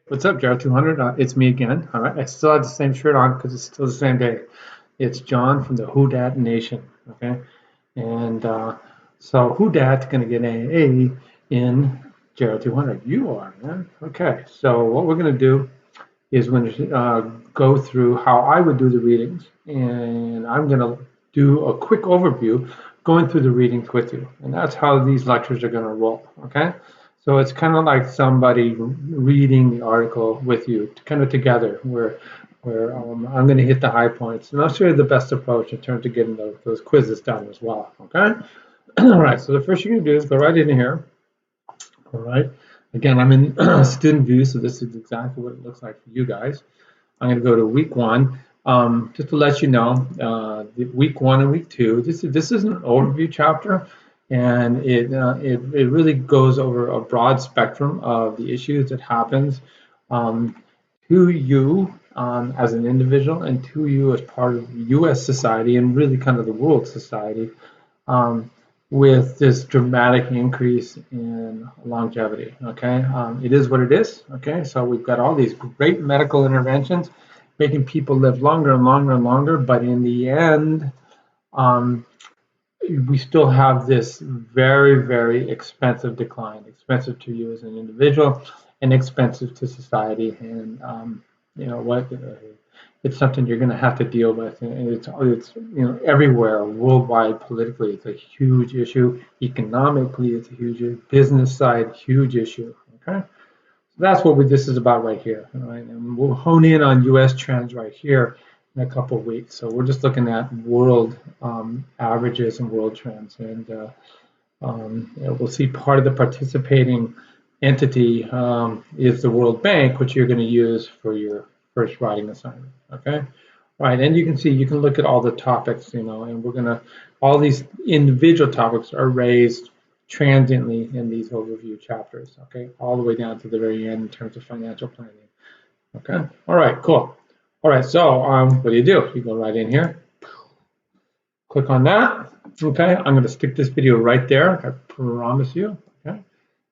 What's up, Jared 200? It's me again. All right. I still have the same shirt on because it's still the same day. It's John from the Who Dat Nation. Okay. And Who Dat's going to get an A in Jared 200? You are, man. Okay. So what we're going to do is we're going to go through how I would do the readings. And I'm going to do a quick overview going through the readings with you. And that's how these lectures are going to roll. Okay. So it's kind of like somebody reading the article with you, kind of together, where I'm going to hit the high points, and I'll show you the best approach in terms of getting those quizzes done as well. Okay. All right. So the first you're going to do is go right in here. All right. Again, I'm in student view, so this is exactly what it looks like for you guys. I'm going to go to week one. Just to let you know, week one and week two. This is an overview chapter. And it really goes over a broad spectrum of the issues that happens to you as an individual and to you as part of U.S. society and really kind of the world society with this dramatic increase in longevity. Okay, it is what it is. Okay, so we've got all these great medical interventions making people live longer and longer and longer, but in the end, we still have this very, very expensive decline, expensive to you as an individual and expensive to society. And you know what? It's something you're going to have to deal with. And it's everywhere, worldwide, politically, it's a huge issue. Economically, it's a huge issue. Business side, huge issue. Okay. So that's what this is about right here. All right. And we'll hone in on U.S. trends right here in a couple of weeks. So we're just looking at world averages and world trends, and we'll see part of the participating entity is the World Bank, which you're going to use for your first writing assignment. Okay, right, and you can see you can look at all the topics, and we're gonna all these individual topics are raised transiently in these overview chapters. Okay, all the way down to the very end in terms of financial planning. Okay, all right, cool. All right, so what do? You go right in here, click on that. Okay, I'm going to stick this video right there, I promise you. Okay,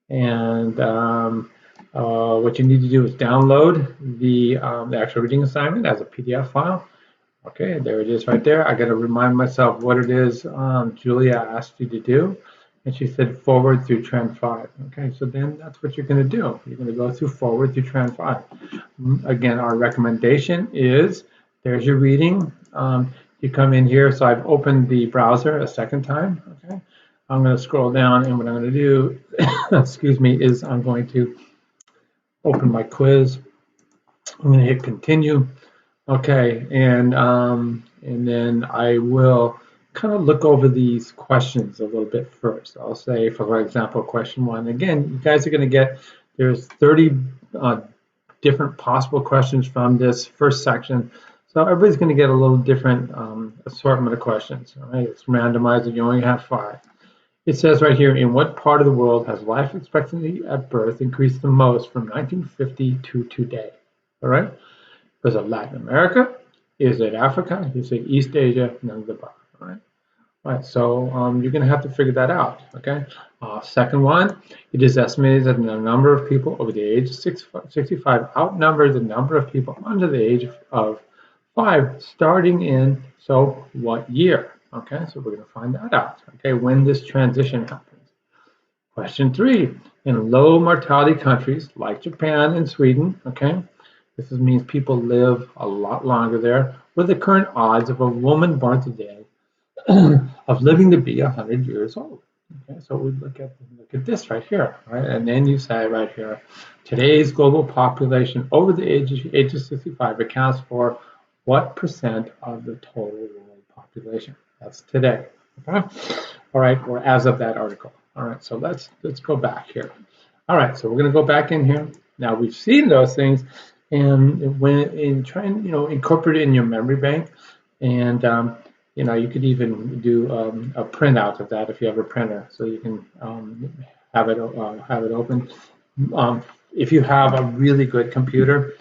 and what you need to do is download the actual reading assignment as a PDF file. Okay, there it is right there. I got to remind myself what it is Julia asked you to do. And she said forward through trend 5. Okay, so then that's what you're going to do. You're going to go through forward through trend 5. Again, our recommendation is there's your reading. You come in here. So I've opened the browser a second time. Okay, I'm going to scroll down, and what I'm going to do, excuse me, is I'm going to open my quiz. I'm going to hit continue. Okay, and then I will kind of look over these questions a little bit first. I'll say, for example, question 1. Again, you guys are going to get, there's 30 different possible questions from this first section. So everybody's going to get a little different assortment of questions. All right, it's randomized, and you only have 5. It says right here, in what part of the world has life expectancy at birth increased the most from 1950 to today? All right, is it Latin America? Is it Africa? Is it East Asia? None of the above. All right. Right, so you're going to have to figure that out, okay? Second one, it is estimated that the number of people over the age of 65 outnumber the number of people under the age of 5 starting in, so what year? Okay, so we're going to find that out, okay, when this transition happens. Question 3, in low mortality countries like Japan and Sweden, okay, this means people live a lot longer there, what are the current odds of a woman born today of living to be 100 years old? Okay, so we look at this right here, right? And then you say right here, today's global population over the age of 65 accounts for what percent of the total world population? That's today. Okay, all right, or as of that article. All right, so let's go back here. All right, so we're going to go back in here. Now we've seen those things, and when trying, incorporate it in your memory bank, and you could even do a printout of that if you have a printer, so you can have it open. If you have a really good computer,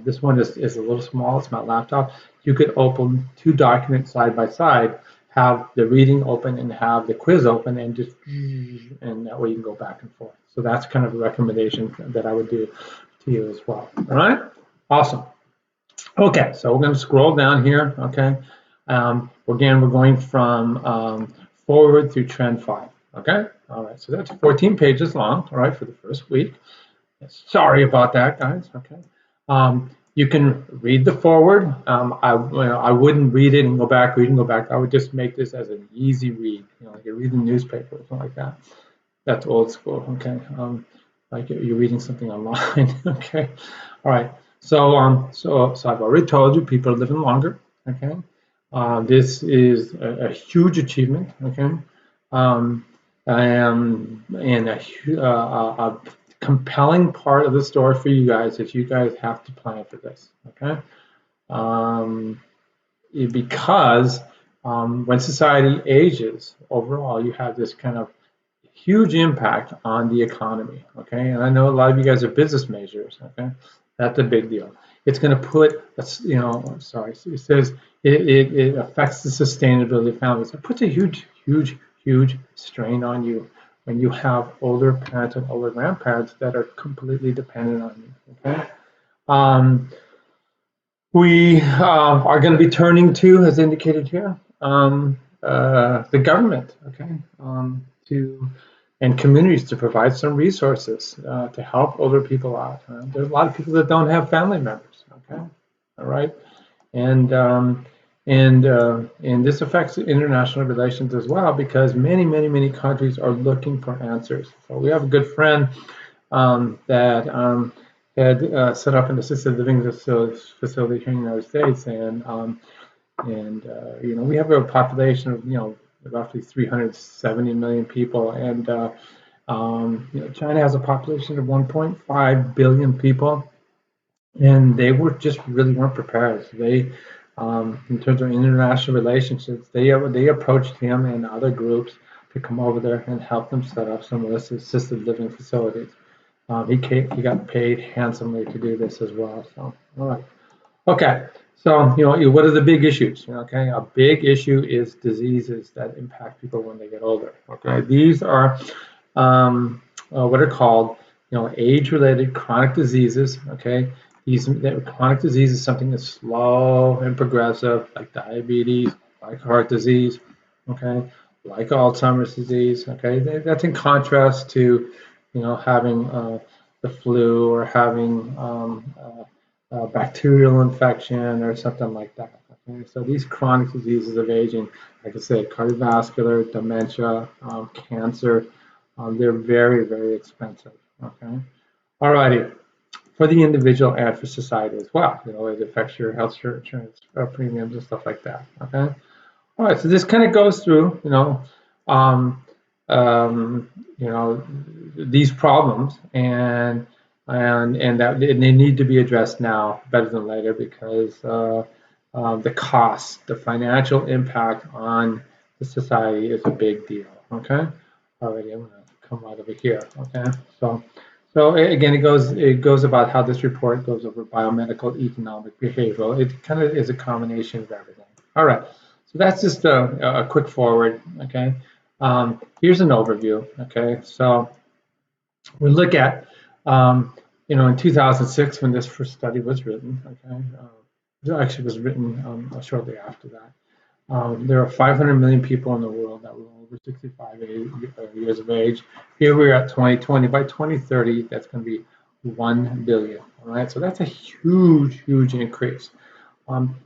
this one is a little small. It's my laptop. You could open 2 documents side by side, have the reading open and have the quiz open, and just, and that way you can go back and forth. So that's kind of a recommendation that I would do to you as well. All right, awesome. Okay, so we're going to scroll down here. Okay, again, we're going from forward through trend 5. Okay, all right, so that's 14 pages long. All right, for the first week. Sorry about that, guys. Okay, you can read the forward. I wouldn't read it and go back, read and go back. I would just make this as an easy read. Like you read the newspaper or something like that. That's old school. Okay, like you're reading something online. Okay, all right. So I've already told you people are living longer. Okay, this is a huge achievement. Okay, um, and a compelling part of the story for you guys is you guys have to plan for this. Okay, um, because when society ages, overall, you have this kind of huge impact on the economy. Okay, and I know a lot of you guys are business majors. Okay, that's a big deal. It's going to put, sorry, it says it affects the sustainability of families. It puts a huge strain on you when you have older parents and older grandparents that are completely dependent on you. Okay, um, we are going to be turning to, as indicated here, the government. Okay, to and communities to provide some resources to help older people out. There's a lot of people that don't have family members. Okay, all right, and and this affects international relations as well because many countries are looking for answers. So we have a good friend that had set up an assisted living facility here in the United States, and we have a population of roughly 370 million people, and China has a population of 1.5 billion people, and they were just really weren't prepared. So they, in terms of international relationships, they approached him and other groups to come over there and help them set up some of this assisted living facilities. He got paid handsomely to do this as well. So all right. Okay, so what are the big issues? Okay, a big issue is diseases that impact people when they get older. Okay, these are what are called age-related chronic diseases. Okay, chronic disease is something that's slow and progressive, like diabetes, like heart disease. Okay, like Alzheimer's disease. Okay, that's in contrast to having the flu or having bacterial infection or something like that. Okay? So these chronic diseases of aging, like I said, cardiovascular, dementia, cancer, they're very expensive. Okay. Alrighty. For the individual and for society as well. It affects your health insurance premiums and stuff like that. Okay. All right. So this kind of goes through, um, um, these problems and they need to be addressed now better than later because the cost, the financial impact on the society is a big deal. Okay. Alrighty, I'm gonna come right over here. Okay. So again, it goes about how this report goes over biomedical, economic, behavioral. It kind of is a combination of everything. All right. So that's just a quick forward. Okay. Here's an overview. Okay. So we look at, in 2006 when this first study was written. Okay, it actually was written shortly after that. There are 500 million people in the world that were over 65 years of age. Here we're at 2020. By 2030, that's going to be 1 billion. All right, so that's a huge increase.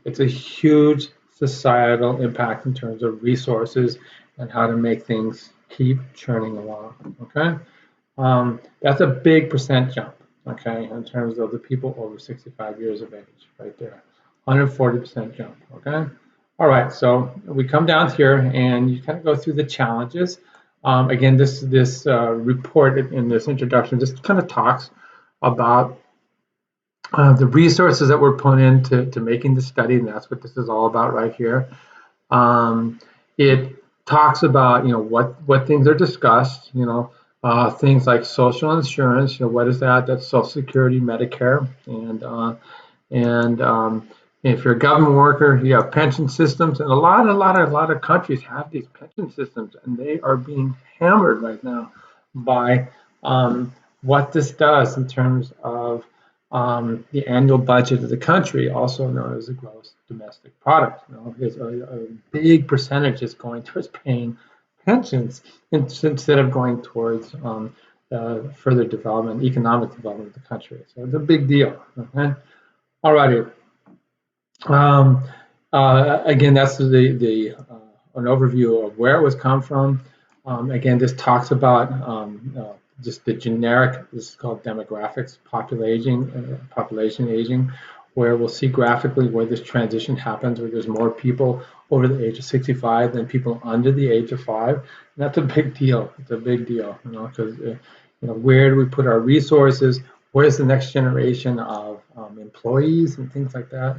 It's a huge societal impact in terms of resources and how to make things keep churning along. Okay. That's a big percent jump, okay, in terms of the people over 65 years of age, right there. 140% jump, okay? All right, so we come down here and you kind of go through the challenges. Again, this report in this introduction just kind of talks about the resources that were put into making the study, and that's what this is all about right here. It talks about what things are discussed, things like social insurance. What is that? That's Social Security, Medicare, and if you're a government worker, you have pension systems, and a lot of countries have these pension systems, and they are being hammered right now by what this does in terms of The annual budget of the country, also known as the gross domestic product, is a big percentage is going towards paying pensions instead of going towards further development, economic development of the country. So it's a big deal. Okay. All righty. Um, again, that's an overview of where it was come from. Again, this talks about just the generic. This is called demographics, population aging, where we'll see graphically where this transition happens, where there's more people over the age of 65 than people under the age of 5. And that's a big deal. It's a big deal, because where do we put our resources? Where's the next generation of employees and things like that?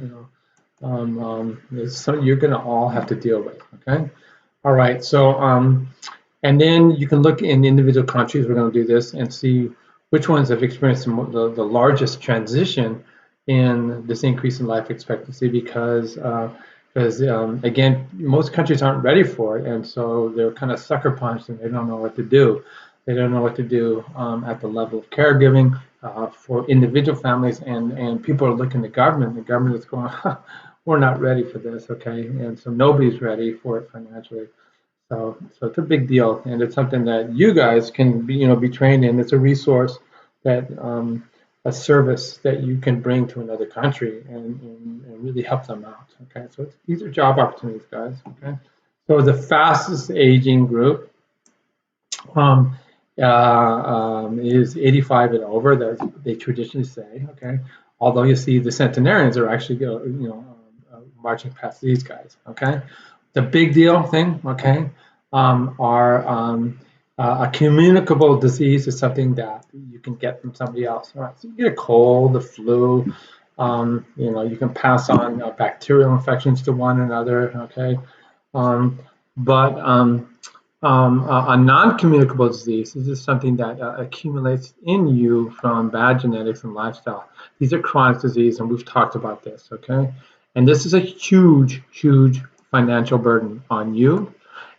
It's something you're going to all have to deal with. Okay. All right. So, and then you can look in individual countries. We're going to do this and see which ones have experienced the largest transition in this increase in life expectancy, because again, most countries aren't ready for it, and so they're kind of sucker punched and they don't know what to do. They don't know what to do at the level of caregiving for individual families, and people are looking at the government. The government is going, we're not ready for this, okay? And so nobody's ready for it financially. So it's a big deal, and it's something that you guys can be trained in. It's a resource that a service that you can bring to another country and really help them out. Okay, so these are job opportunities, guys. Okay, so the fastest aging group is 85 and over. That they traditionally say. Okay, although you see the centenarians are actually marching past these guys. Okay, the big deal thing. Okay, a communicable disease is something that you can get from somebody else. All right, so you get a cold, the flu. You can pass on bacterial infections to one another. Okay, but a non-communicable disease is just something that accumulates in you from bad genetics and lifestyle. These are chronic disease, and we've talked about this. Okay, and this is a huge, huge financial burden on you.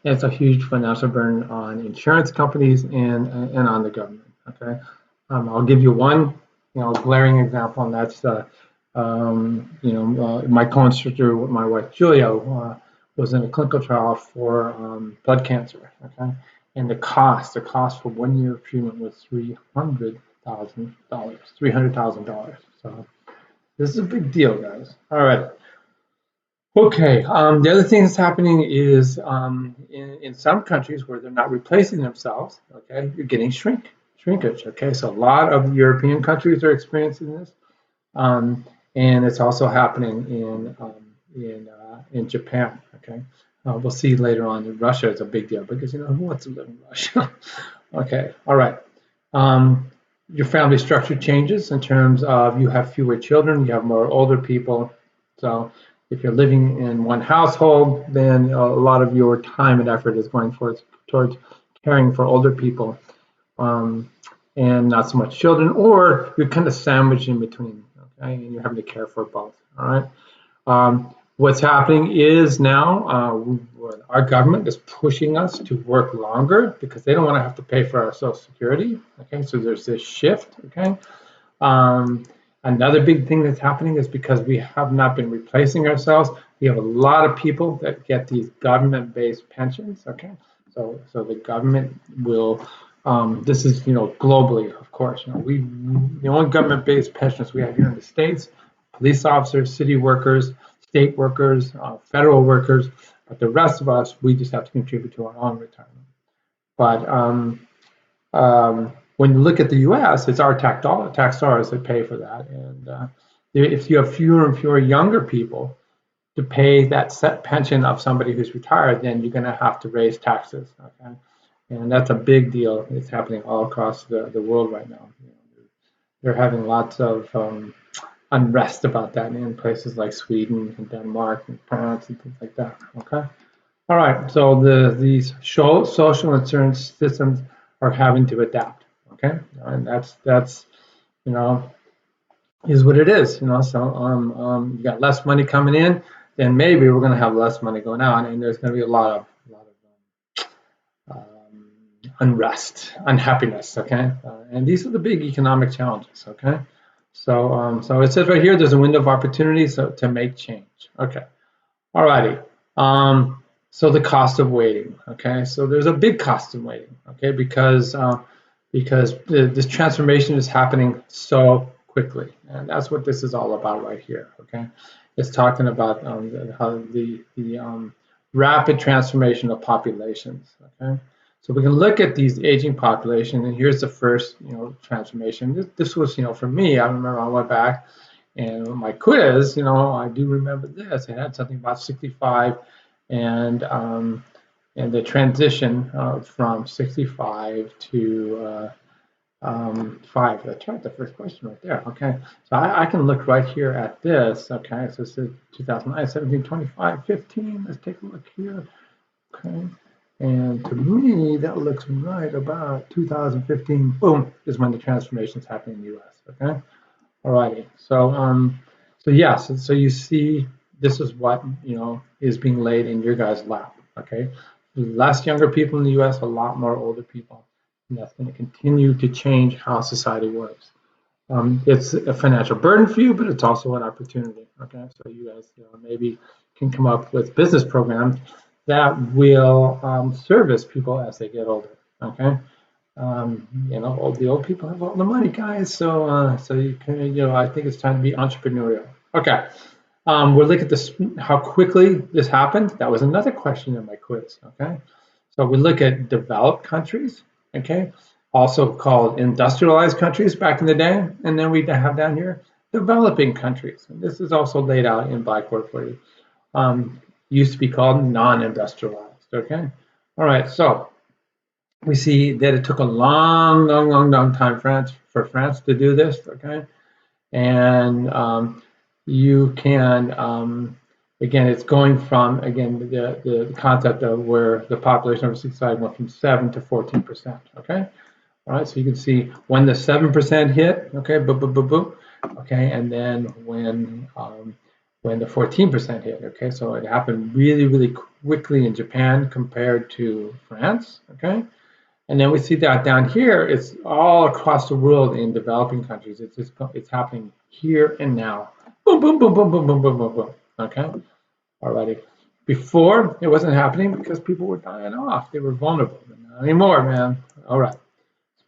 It's a huge financial burden on insurance companies and on the government. Okay, I'll give you one glaring example, and that's my co-instructor with my wife Julia was in a clinical trial for blood cancer. Okay, and the cost for 1 year of treatment was $300,000. $300,000. So this is a big deal, guys. All right. Okay, the other thing that's happening is in some countries where they're not replacing themselves, okay, you're getting shrinkage, okay? So a lot of European countries are experiencing this, and it's also happening in Japan, okay? We'll see later on in Russia it's a big deal because, who wants to live in Russia? Okay, all right. Your family structure changes in terms of you have fewer children, you have more older people, so if you're living in one household, then a lot of your time and effort is going towards caring for older people, and not so much children, or you're kind of sandwiched in between, okay, and you're having to care for both. All right. What's happening is now our government is pushing us to work longer because they don't want to have to pay for our Social Security. Okay, so there's this shift. Okay. Another big thing that's happening is because we have not been replacing ourselves, we have a lot of people that get these government-based pensions. Okay, so the government will. This is globally, of course. The only government-based pensions we have here in the States: police officers, city workers, state workers, federal workers. But the rest of us, we just have to contribute to our own retirement. But when you look at the U.S., it's our tax dollars that pay for that. And if you have fewer and fewer younger people to pay that set pension of somebody who's retired, then you're going to have to raise taxes. Okay, and that's a big deal. It's happening all across the world right now. They're having lots of unrest about that in places like Sweden and Denmark and France and things like that. Okay. All right. So these social insurance systems are having to adapt. Okay, and that's is what it is. So you got less money coming in, then maybe we're going to have less money going out, and there's going to be a lot of unrest, unhappiness. Okay, and these are the big economic challenges. Okay, So it says right here, there's a window of opportunity to make change. Okay. All righty. So the cost of waiting. Okay. So there's a big cost of waiting. Okay, because this transformation is happening so quickly, and that's what this is all about right here. Okay, it's talking about how the rapid transformation of populations. Okay, so we can look at these aging population, and here's the first transformation. This was for me. I remember I went back and my quiz. I do remember this. It had something about 65 and and the transition from 65 to 5. That's right, the first question right there. Okay, so I can look right here at this. Okay, so it says 2009, 17, 25, 15. Let's take a look here. Okay, and to me, that looks right about 2015. Boom, is when the transformation is happening in the U.S. Okay, all righty. So yes, so you see, this is what is being laid in your guys' lap. Okay, less younger people in the U.S., a lot more older people, and that's going to continue to change how society works. It's a financial burden for you, but it's also an opportunity. Okay, so you guys maybe can come up with business programs that will service people as they get older. Okay, the old people have all the money, guys. So you can, I think it's time to be entrepreneurial. Okay, we'll look at this, how quickly this happened. That was another question in my quiz. Okay, so we look at developed countries. Okay, also called industrialized countries back in the day, and then we have down here developing countries. And this is also laid out in Blackboard for you. Used to be called non-industrialized. Okay, all right. So we see that it took a long time for France to do this. Okay, and you can again, it's going from the concept of where the population over 65 went from 7 to 14%. Okay, all right, so you can see when the 7% hit. Okay, boom, boom, boom, boom. Okay, and then when the 14% hit. Okay, so it happened really quickly in Japan compared to France. Okay. And then we see that down here, it's all across the world in developing countries. It's happening here and now. Boom, boom, boom, boom, boom, boom, boom, boom, boom. Okay, alrighty. Before it wasn't happening because people were dying off. They were vulnerable. But not anymore, man. All right,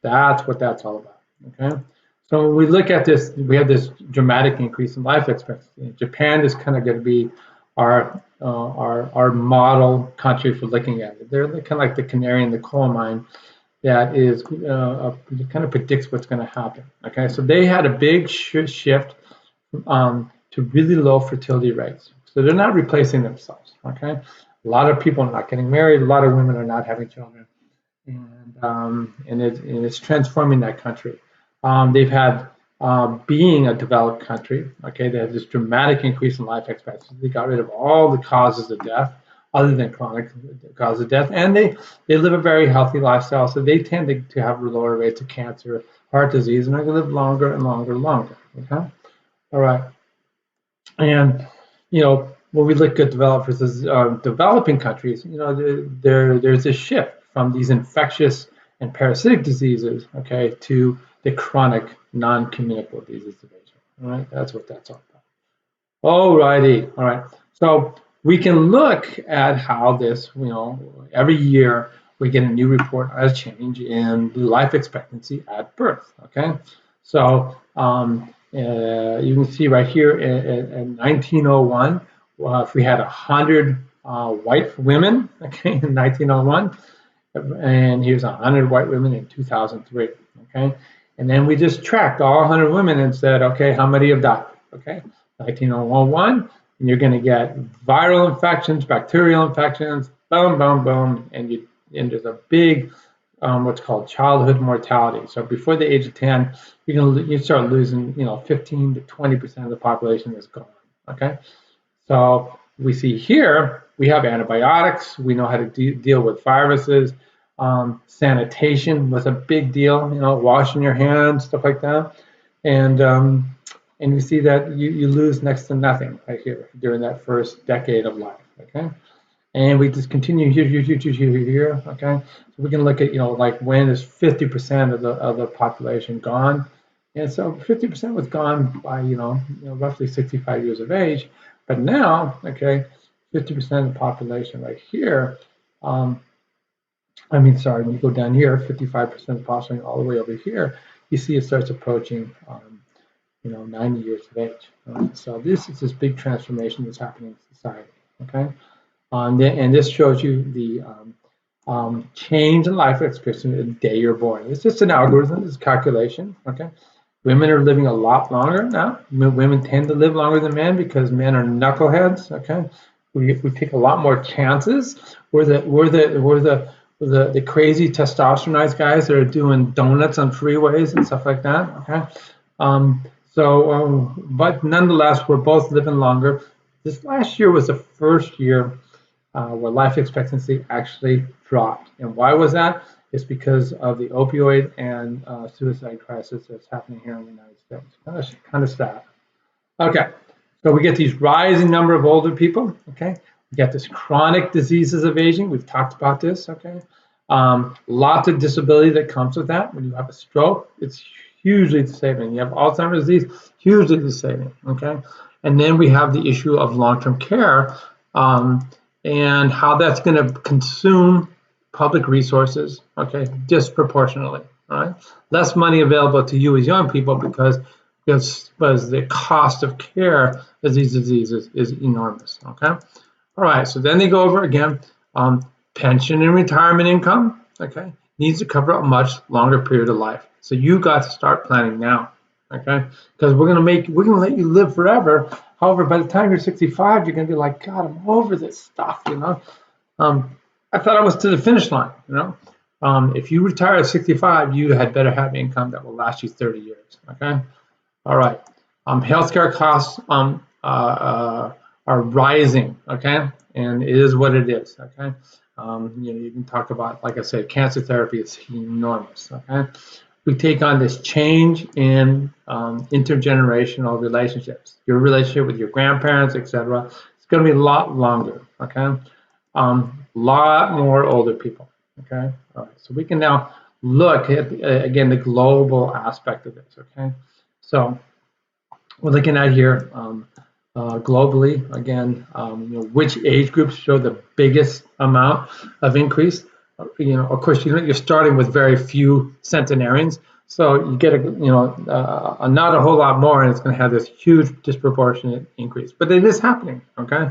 that's what that's all about. Okay, so when we look at this, we have this dramatic increase in life expectancy. Japan is kind of going to be our model country for looking at it. They're kind of like the canary in the coal mine that is kind of predicts what's going to happen. Okay, so they had a big shift to really low fertility rates. So they're not replacing themselves. Okay, a lot of people are not getting married. A lot of women are not having children, and it's transforming that country. They've had being a developed country. Okay, they had this dramatic increase in life expectancy. They got rid of all the causes of death other than chronic cause of death, and they live a very healthy lifestyle, so they tend to have lower rates of cancer, heart disease, and are going to live longer and longer and longer. Okay, all right, and when we look at developed versus developing countries, there's a shift from these infectious and parasitic diseases, okay, to the chronic non-communicable diseases of aging. All right, that's what that's all about. All righty, all right. So we can look at how this, every year we get a new report on a change in life expectancy at birth. Okay, so you can see right here in 1901, if we had 100 white women, okay, in 1901, and here's 100 white women in 2003. Okay, and then we just tracked all 100 women and said, okay, how many have died? Okay, 1901. And you're going to get viral infections, bacterial infections, boom, boom, boom, and there's a big what's called childhood mortality. So before the age of 10, you start losing, 15 to 20% of the population is gone. Okay, so we see here we have antibiotics. We know how to deal with viruses. Sanitation was a big deal. Washing your hands, stuff like that, and you see that you lose next to nothing right here during that first decade of life. Okay, and we just continue here. Okay, so we can look at like when is 50% of the population gone, And so 50% was gone by, roughly 65 years of age. But now, okay, 50% of the population right here, sorry, when you go down here, 55% of the population all the way over here, you see it starts approaching, 90 years of age. Right? So this is this big transformation that's happening in society, okay? And this shows you the change in life expectancy the day you're born. It's just an algorithm, it's a calculation, okay? Women are living a lot longer now. Women tend to live longer than men because men are knuckleheads, okay? We take a lot more chances. We're the crazy testosteronized guys that are doing donuts on freeways and stuff like that, okay? But nonetheless, we're both living longer. This last year was the first year where life expectancy actually dropped. And why was that? It's because of the opioid and suicide crisis that's happening here in the United States. Kind of sad. Okay, so we get these rising number of older people. Okay, we get this chronic diseases of aging. We've talked about this. Okay, lots of disability that comes with that. When you have a stroke, it's hugely disabling. You have Alzheimer's disease, hugely disabling. Okay, and then we have the issue of long-term care. And how that's going to consume public resources, okay, disproportionately, all right? Less money available to you as young people because the cost of care of these diseases is enormous, okay? All right, so then they go over again, pension and retirement income, okay, needs to cover a much longer period of life. So you got to start planning now, okay? Because we're gonna let you live forever. However, by the time you're 65, you're gonna be like, God, I'm over this stuff, I thought I was to the finish line, If you retire at 65, you had better have income that will last you 30 years, okay? All right, healthcare costs are rising, okay? And it is what it is, okay? You can talk about, like I said, cancer therapy is enormous, okay? We take on this change in intergenerational relationships. Your relationship with your grandparents, etc. It's going to be a lot longer, okay? Lot more older people, okay? All right, so we can now look at, again, the global aspect of this, okay? So we're looking at here globally, again, which age groups show the biggest amount of increase. Of course, you're starting with very few centenarians, so you get not a whole lot more, and it's going to have this huge disproportionate increase. But it is happening, okay?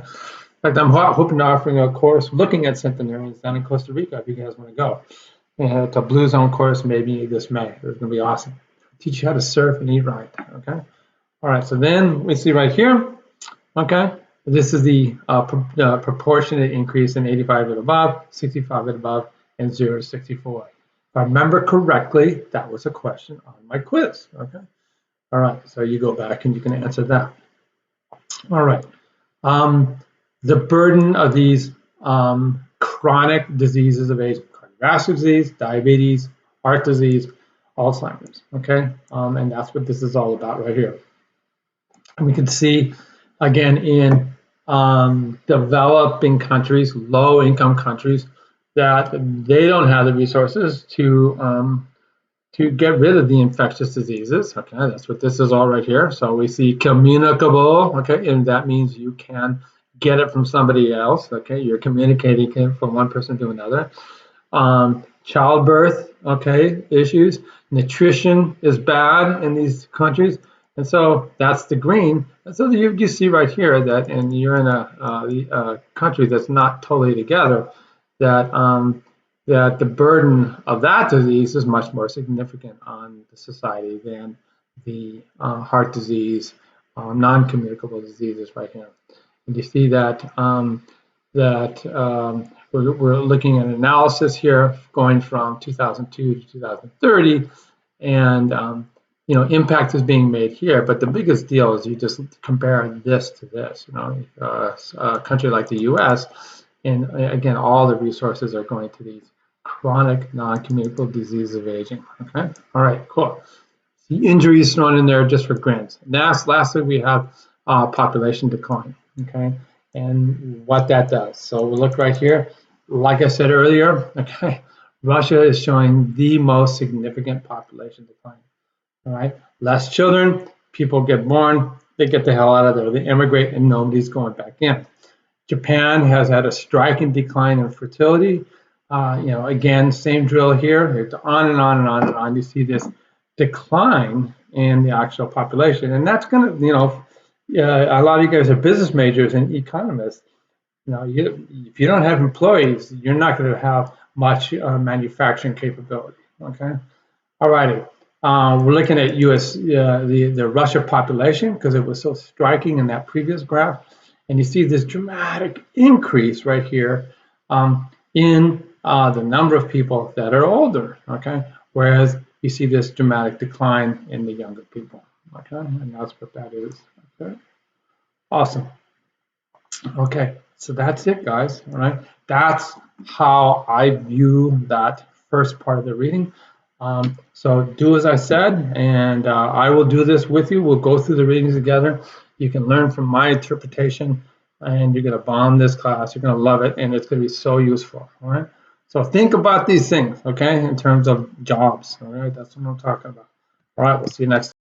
In fact, I'm hoping to offering a course looking at centenarians down in Costa Rica if you guys want to go. It's a Blue Zone course maybe this May. It's going to be awesome. Teach you how to surf and eat right, okay? All right, so then we see right here, okay? This is the proportionate increase in 85 and above, 65 and above, and 0 to 64. If I remember correctly, that was a question on my quiz, okay? All right, so you go back and you can answer that. All right, the burden of these chronic diseases of age, cardiovascular disease, diabetes, heart disease, Alzheimer's, okay? And that's what this is all about right here. And we can see, again, in developing countries, low-income countries, that they don't have the resources to get rid of the infectious diseases. Okay, that's what this is all right here. So we see communicable, okay, and that means you can get it from somebody else. Okay, you're communicating it from one person to another. Childbirth, okay, issues. Nutrition is bad in these countries. And so that's the green. And so you see right here that, and you're in a country that's not totally together, that that the burden of that disease is much more significant on the society than the heart disease, non-communicable diseases right here. And you see that we're looking at an analysis here going from 2002 to 2030, and impact is being made here, but the biggest deal is you just compare this to this. A country like the U.S., and again, all the resources are going to these chronic non-communicable diseases of aging. Okay, all right, cool. The injuries thrown in there just for grins. Lastly, we have population decline. Okay, and what that does. So we'll look right here. Like I said earlier, okay, Russia is showing the most significant population decline. All right, less children, people get born, they get the hell out of there, they immigrate, and nobody's going back in. Japan has had a striking decline in fertility. Again, same drill here. It's on and on and on and on. You see this decline in the actual population, and that's going to, a lot of you guys are business majors and economists. If you don't have employees, you're not going to have much manufacturing capability. Okay. All righty. We're looking at U.S. The Russia population because it was so striking in that previous graph, and you see this dramatic increase right here in the number of people that are older. Okay, whereas you see this dramatic decline in the younger people. Okay, and that's what that is. Okay, awesome. Okay, so that's it, guys. All right, that's how I view that first part of the reading. So do as I said, and I will do this with you. We'll go through the readings together. You can learn from my interpretation, and you're going to bomb this class. You're going to love it, and it's going to be so useful. All right. So think about these things, okay, in terms of jobs. All right, that's what I'm talking about. All right, we'll see you next time.